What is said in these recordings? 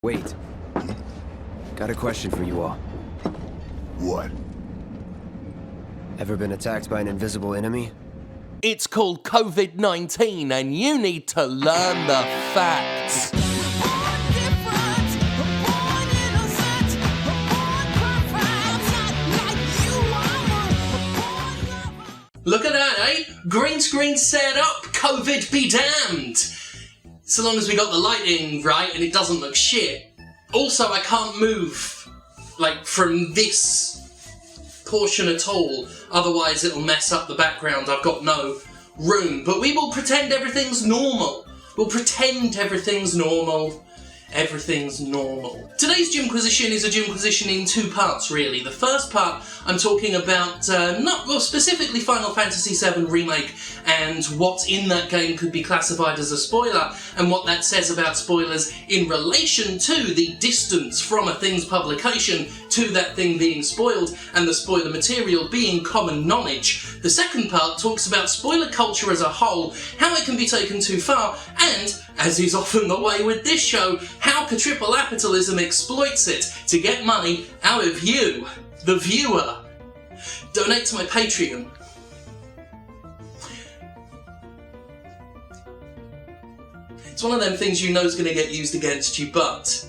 Wait. Got a question for you all. What? Ever been attacked by an invisible enemy? It's called COVID-19 and you need to learn the facts. Look at that, eh? Green screen set up, COVID be damned. So long as we got the lighting right and it doesn't look shit. Also, I can't move, like, from this portion at all, otherwise it'll mess up the background. I've got no room. But we will pretend everything's normal. We'll pretend everything's normal. Everything's normal. Today's Jimquisition is a Jimquisition in two parts, really. The first part, I'm talking about, specifically Final Fantasy VII Remake and what in that game could be classified as a spoiler, and what that says about spoilers in relation to the distance from a thing's publication to that thing being spoiled, and the spoiler material being common knowledge. The second part talks about spoiler culture as a whole, how it can be taken too far, and, as is often the way with this show, how triple capitalism exploits it to get money out of you, the viewer. Donate to my Patreon. It's one of them things you know is going to get used against you, but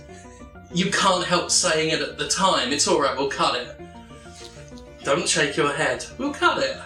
you can't help saying it at the time. It's alright, we'll cut it. Don't shake your head. We'll cut it.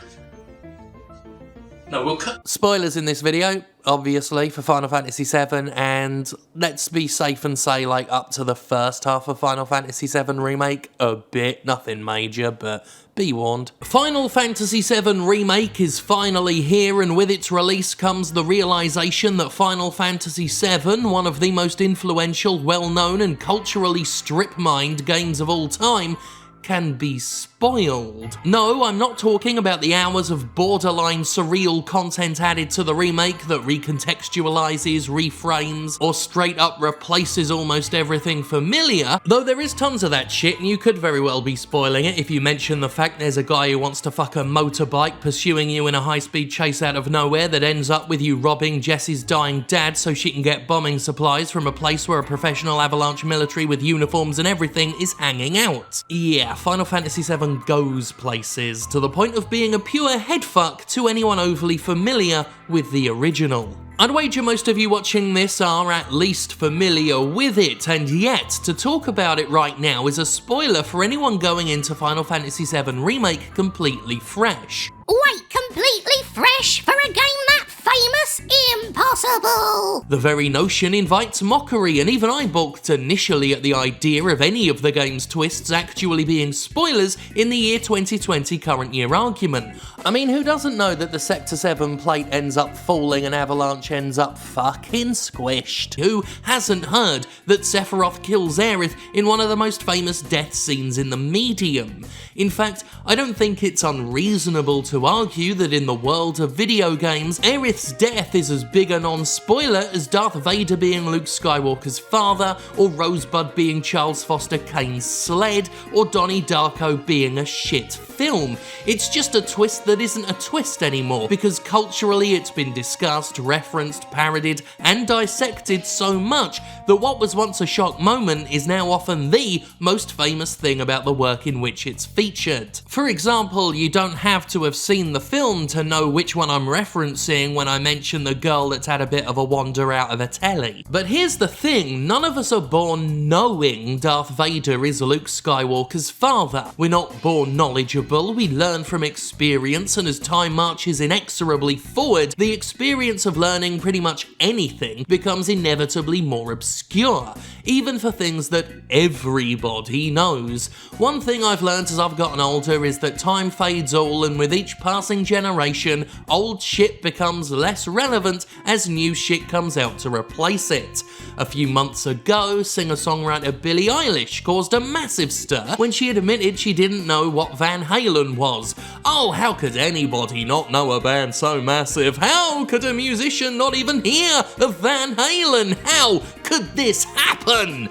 No, we'll cut. Spoilers in this video, obviously, for Final Fantasy VII, and let's be safe and say, like, up to the first half of Final Fantasy VII Remake, a bit, nothing major, but be warned. Final Fantasy VII Remake is finally here, and with its release comes the realization that Final Fantasy VII, one of the most influential, well-known, and culturally strip-mined games of all time, can be spoiled. No, I'm not talking about the hours of borderline surreal content added to the remake that recontextualizes, reframes, or straight up replaces almost everything familiar, though there is tons of that shit and you could very well be spoiling it if you mention the fact there's a guy who wants to fuck a motorbike pursuing you in a high-speed chase out of nowhere that ends up with you robbing Jessie's dying dad so she can get bombing supplies from a place where a professional Avalanche military with uniforms and everything is hanging out. Yeah, Final Fantasy VII goes places, to the point of being a pure headfuck to anyone overly familiar with the original. I'd wager most of you watching this are at least familiar with it, and yet, to talk about it right now is a spoiler for anyone going into Final Fantasy VII Remake completely fresh. Wait, completely fresh for a game that famous? Impossible! The very notion invites mockery, and even I balked initially at the idea of any of the game's twists actually being spoilers in the year 2020 current year argument. I mean, who doesn't know that the Sector 7 plate ends up falling and Avalanche ends up fucking squished? Who hasn't heard that Sephiroth kills Aerith in one of the most famous death scenes in the medium? In fact, I don't think it's unreasonable to argue that in the world of video games, Aerith's death is as big a non-spoiler as Darth Vader being Luke Skywalker's father, or Rosebud being Charles Foster Kane's sled, or Donnie Darko being a shit film. It's just a twist that isn't a twist anymore, because culturally it's been discussed, referenced, parodied, and dissected so much that what was once a shock moment is now often the most famous thing about the work in which it's featured. For example, you don't have to have seen the film to know which one I'm referencing when I mention the girl that's had a bit of a wander out of a telly. But here's the thing, none of us are born knowing Darth Vader is Luke Skywalker's father. We're not born knowledgeable, we learn from experience, and as time marches inexorably forward, the experience of learning pretty much anything becomes inevitably more obscure, even for things that everybody knows. One thing I've learned as I've gotten older is that time fades all, and with each passing generation, old shit becomes less relevant as new shit comes out to replace it. A few months ago, singer-songwriter Billie Eilish caused a massive stir when she admitted she didn't know what Van Halen was. Oh, how could anybody not know a band so massive? How could a musician not even hear of Van Halen? How could this happen?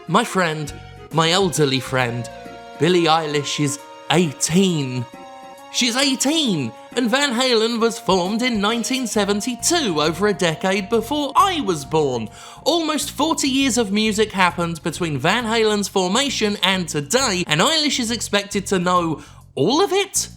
My friend, my elderly friend, Billie Eilish is 18. She's 18, and Van Halen was formed in 1972, over a decade before I was born. Almost 40 years of music happened between Van Halen's formation and today, and Eilish is expected to know all of it?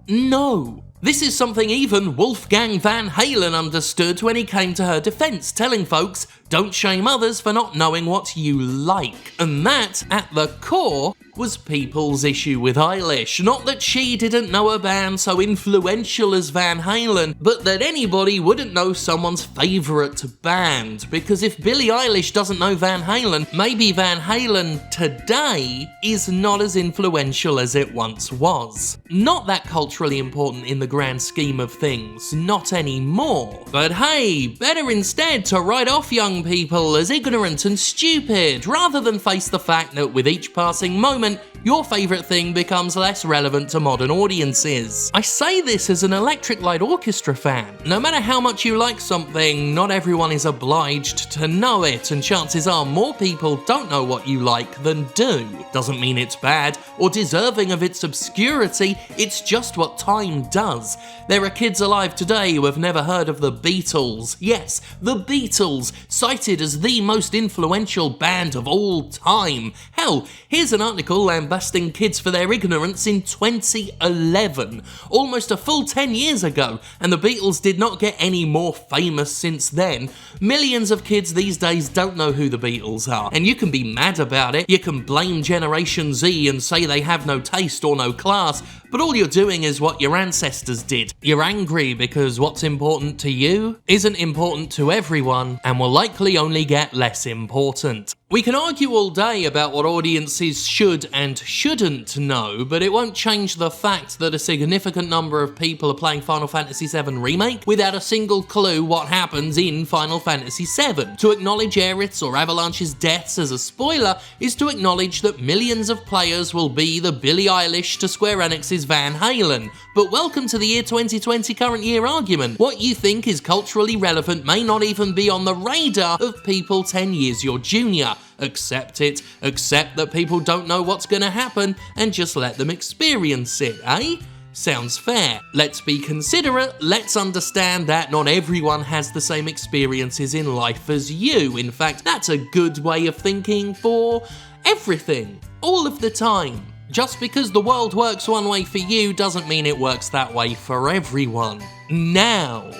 No. This is something even Wolfgang Van Halen understood when he came to her defense, telling folks, don't shame others for not knowing what you like. And that, at the core, was people's issue with Eilish. Not that she didn't know a band so influential as Van Halen, but that anybody wouldn't know someone's favourite band. Because if Billie Eilish doesn't know Van Halen, maybe Van Halen today is not as influential as it once was. Not that culturally important in the grand scheme of things, not anymore. But hey, better instead to write off young people as ignorant and stupid, rather than face the fact that with each passing moment, your favourite thing becomes less relevant to modern audiences. I say this as an Electric Light Orchestra fan. No matter how much you like something, not everyone is obliged to know it, and chances are more people don't know what you like than do. Doesn't mean it's bad or deserving of its obscurity, it's just what time does. There are kids alive today who have never heard of the Beatles. Yes, the Beatles, cited as the most influential band of all time. Hell, here's an article lambasting kids for their ignorance in 2011, almost a full 10 years ago, and the Beatles did not get any more famous since then. Millions of kids these days don't know who the Beatles are, and you can be mad about it, you can blame Generation Z and say they have no taste or no class, but all you're doing is what your ancestors did. You're angry because what's important to you isn't important to everyone and will likely only get less important. We can argue all day about what audiences should and shouldn't know, but it won't change the fact that a significant number of people are playing Final Fantasy VII Remake without a single clue what happens in Final Fantasy VII. To acknowledge Aerith's or Avalanche's deaths as a spoiler is to acknowledge that millions of players will be the Billie Eilish to Square Enix's Van Halen. But welcome to the year 2020 current year argument. What you think is culturally relevant may not even be on the radar of people 10 years your junior. Accept it, accept that people don't know what's gonna happen, and just let them experience it, eh? Sounds fair. Let's be considerate, let's understand that not everyone has the same experiences in life as you. In fact, that's a good way of thinking for everything, all of the time. Just because the world works one way for you doesn't mean it works that way for everyone. Now,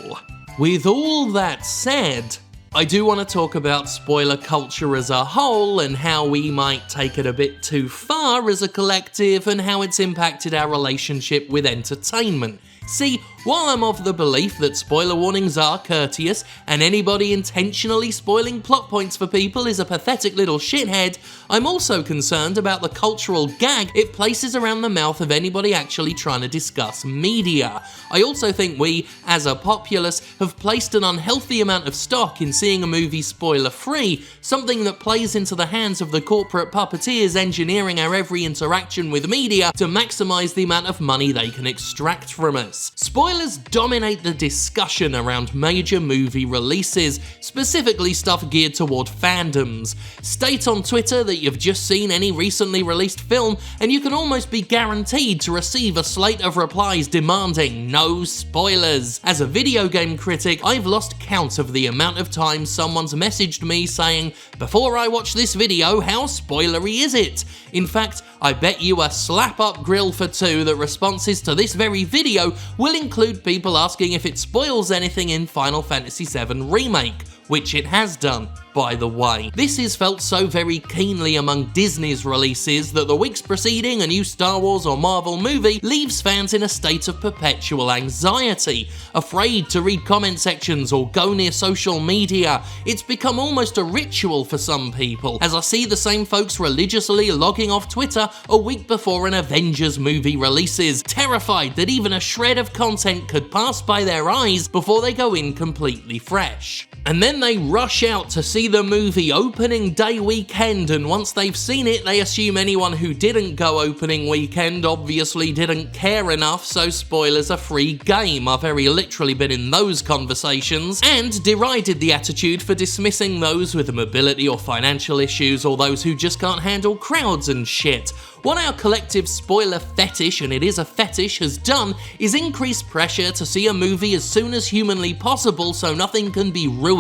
with all that said, I do want to talk about spoiler culture as a whole and how we might take it a bit too far as a collective and how it's impacted our relationship with entertainment. See, while I'm of the belief that spoiler warnings are courteous and anybody intentionally spoiling plot points for people is a pathetic little shithead, I'm also concerned about the cultural gag it places around the mouth of anybody actually trying to discuss media. I also think we, as a populace, have placed an unhealthy amount of stock in seeing a movie spoiler-free, something that plays into the hands of the corporate puppeteers engineering our every interaction with media to maximise the amount of money they can extract from us. Spoilers dominate the discussion around major movie releases, specifically stuff geared toward fandoms. State on Twitter that you've just seen any recently released film, and you can almost be guaranteed to receive a slate of replies demanding no spoilers. As a video game critic, I've lost count of the amount of times someone's messaged me saying, "Before I watch this video, how spoilery is it?" In fact, I bet you a slap-up grill for two that responses to this very video will include people asking if it spoils anything in Final Fantasy VII Remake, which it has done, by the way. This is felt so very keenly among Disney's releases that the weeks preceding a new Star Wars or Marvel movie leaves fans in a state of perpetual anxiety, afraid to read comment sections or go near social media. It's become almost a ritual for some people, as I see the same folks religiously logging off Twitter a week before an Avengers movie releases, terrified that even a shred of content could pass by their eyes before they go in completely fresh. and then they rush out to see the movie opening day weekend, and once they've seen it, they assume anyone who didn't go opening weekend obviously didn't care enough, so spoilers are free game. I've very literally been in those conversations, and derided the attitude for dismissing those with mobility or financial issues, or those who just can't handle crowds and shit. What our collective spoiler fetish, and it is a fetish, has done is increase pressure to see a movie as soon as humanly possible so nothing can be ruined.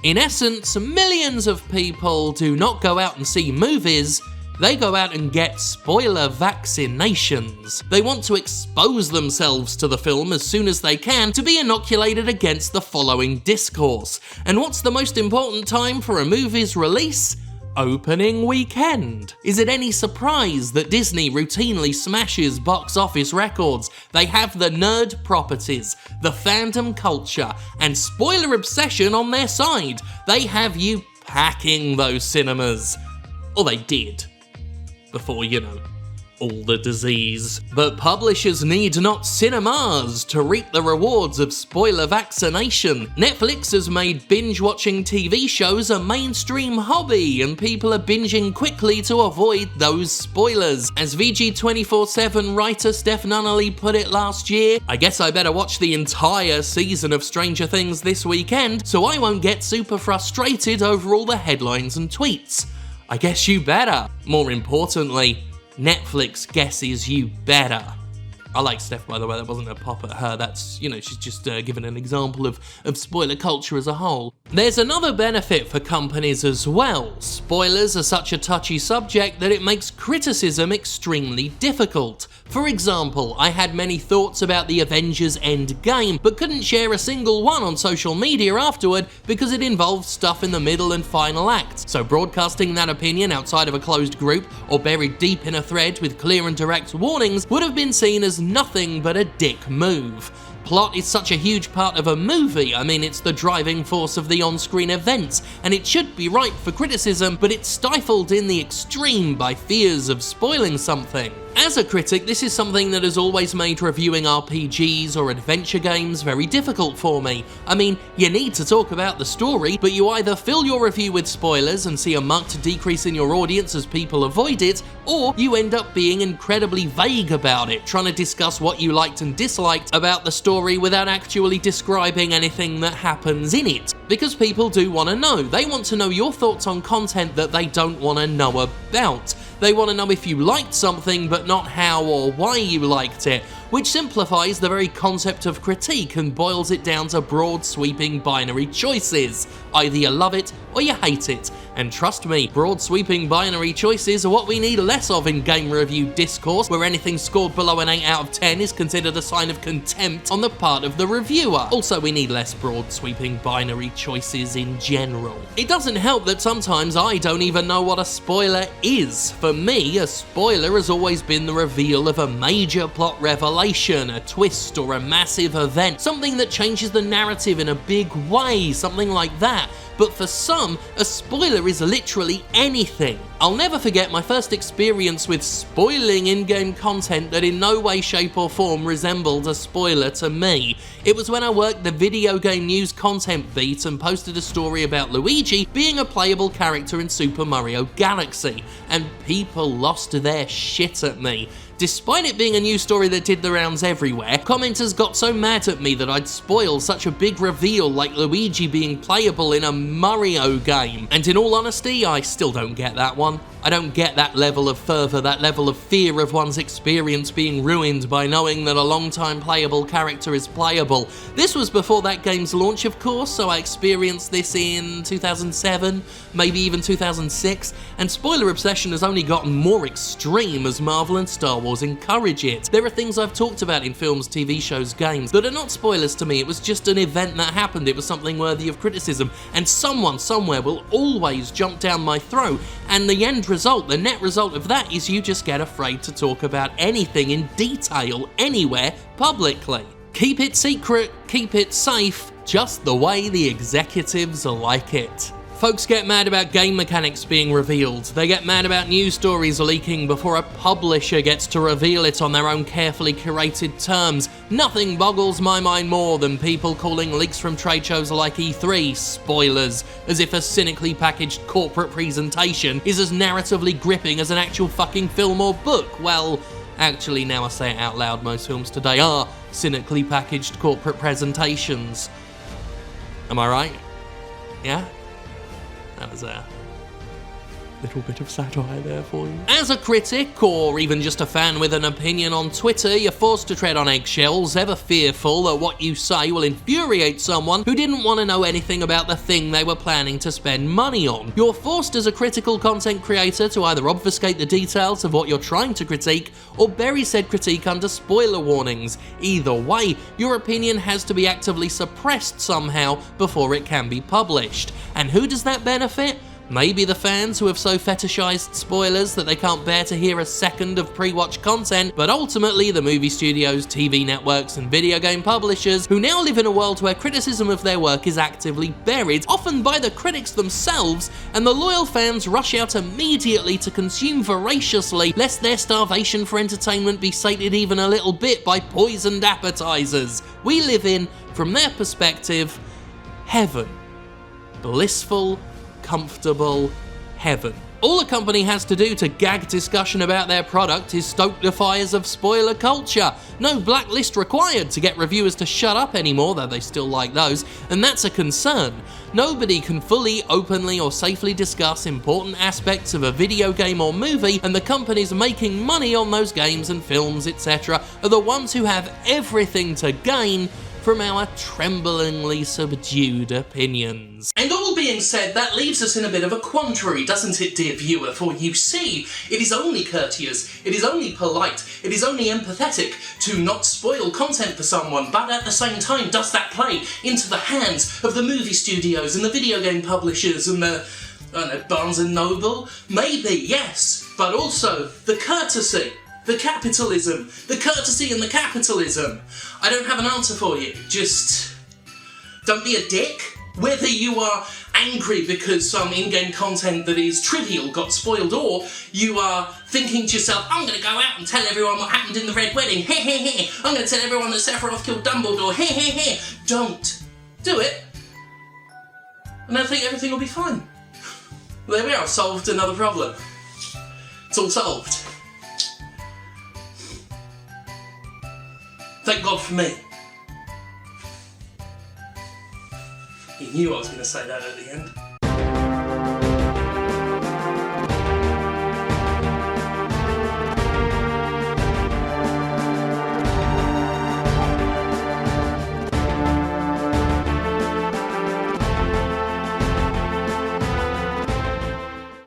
In essence, millions of people do not go out and see movies, they go out and get spoiler vaccinations. They want to expose themselves to the film as soon as they can to be inoculated against the following discourse. And what's the most important time for a movie's release? Opening weekend. Is it any surprise that Disney routinely smashes box office records? They have the nerd properties, the fandom culture, and spoiler obsession on their side. They have you packing those cinemas. Or they did. Before, all the disease. But publishers need not cinemas to reap the rewards of spoiler vaccination. Netflix has made binge-watching TV shows a mainstream hobby, and people are binging quickly to avoid those spoilers. As VG247 writer Steph Nunnally put it last year, I guess I better watch the entire season of Stranger Things this weekend so I won't get super frustrated over all the headlines and tweets. I guess you better. More importantly, Netflix guesses you better. I like Steph, by the way, that wasn't a pop at her, that's, she's just given an example of spoiler culture as a whole. There's another benefit for companies as well. Spoilers are such a touchy subject that it makes criticism extremely difficult. For example, I had many thoughts about the Avengers Endgame, but couldn't share a single one on social media afterward because it involved stuff in the middle and final act. So broadcasting that opinion outside of a closed group or buried deep in a thread with clear and direct warnings would have been seen as nothing but a dick move. Plot is such a huge part of a movie. I mean, it's the driving force of the on-screen events, and it should be ripe for criticism, but it's stifled in the extreme by fears of spoiling something. As a critic, this is something that has always made reviewing RPGs or adventure games very difficult for me. I mean, you need to talk about the story, but you either fill your review with spoilers and see a marked decrease in your audience as people avoid it, or you end up being incredibly vague about it, trying to discuss what you liked and disliked about the story without actually describing anything that happens in it. Because people do want to know. They want to know your thoughts on content that they don't want to know about. They want to know if you liked something, but not how or why you liked it, which simplifies the very concept of critique and boils it down to broad sweeping binary choices. Either you love it or you hate it. And trust me, broad sweeping binary choices are what we need less of in game review discourse, where anything scored below an 8 out of 10 is considered a sign of contempt on the part of the reviewer. Also, we need less broad sweeping binary choices in general. It doesn't help that sometimes I don't even know what a spoiler is. For me, a spoiler has always been the reveal of a major plot revelation, a twist or a massive event, something that changes the narrative in a big way, something like that. But for some, a spoiler is literally anything. I'll never forget my first experience with spoiling in-game content that in no way, shape or form resembled a spoiler to me. It was when I worked the video game news content beat and posted a story about Luigi being a playable character in Super Mario Galaxy, and people lost their shit at me. Despite it being a news story that did the rounds everywhere, commenters got so mad at me that I'd spoil such a big reveal like Luigi being playable in a Mario game. And in all honesty, I still don't get that one. I don't get that level of fervour, that level of fear of one's experience being ruined by knowing that a long-time playable character is playable. This was before that game's launch, of course, so I experienced this in 2007, maybe even 2006, and spoiler obsession has only gotten more extreme as Marvel and Star Wars encourage it. There are things I've talked about in films, TV shows, games that are not spoilers to me. It was just an event that happened. It was something worthy of criticism, and someone somewhere will always jump down my throat, and the end result, the net result of that is you just get afraid to talk about anything in detail anywhere publicly. Keep it secret, keep it safe, just the way the executives like it. Folks get mad about game mechanics being revealed. They get mad about news stories leaking before a publisher gets to reveal it on their own carefully curated terms. Nothing boggles my mind more than people calling leaks from trade shows like E3 spoilers, as if a cynically packaged corporate presentation is as narratively gripping as an actual fucking film or book. Well, actually, now I say it out loud, most films today are cynically packaged corporate presentations. Am I right? Yeah? That was a little bit of satire there for you. As a critic, or even just a fan with an opinion on Twitter, you're forced to tread on eggshells, ever fearful that what you say will infuriate someone who didn't want to know anything about the thing they were planning to spend money on. You're forced as a critical content creator to either obfuscate the details of what you're trying to critique, or bury said critique under spoiler warnings. Either way, your opinion has to be actively suppressed somehow before it can be published. And who does that benefit? Maybe the fans who have so fetishized spoilers that they can't bear to hear a second of pre-watch content, but ultimately the movie studios, TV networks, and video game publishers who now live in a world where criticism of their work is actively buried, often by the critics themselves, and the loyal fans rush out immediately to consume voraciously, lest their starvation for entertainment be sated even a little bit by poisoned appetizers. We live in, from their perspective, heaven. Blissful, comfortable heaven. All a company has to do to gag discussion about their product is stoke the fires of spoiler culture. No blacklist required to get reviewers to shut up anymore, though they still like those, and that's a concern. Nobody can fully, openly, or safely discuss important aspects of a video game or movie, and the companies making money on those games and films, etc., are the ones who have everything to gain from our tremblingly subdued opinions. And all being said, that leaves us in a bit of a quandary, doesn't it, dear viewer? For you see, it is only courteous, it is only polite, it is only empathetic to not spoil content for someone, but at the same time, does that play into the hands of the movie studios and the video game publishers and the, I don't know, Barnes & Noble? Maybe, yes, but also the courtesy. The capitalism. The courtesy and the capitalism. I don't have an answer for you. Just don't be a dick. Whether you are angry because some in-game content that is trivial got spoiled, or you are thinking to yourself, I'm going to go out and tell everyone what happened in the Red Wedding. Heh heh heh. I'm going to tell everyone that Sephiroth killed Dumbledore. Heh heh heh. Don't do it. And I think everything will be fine. There we are. Solved another problem. It's all solved. Thank God for me. You knew I was going to say that at the end.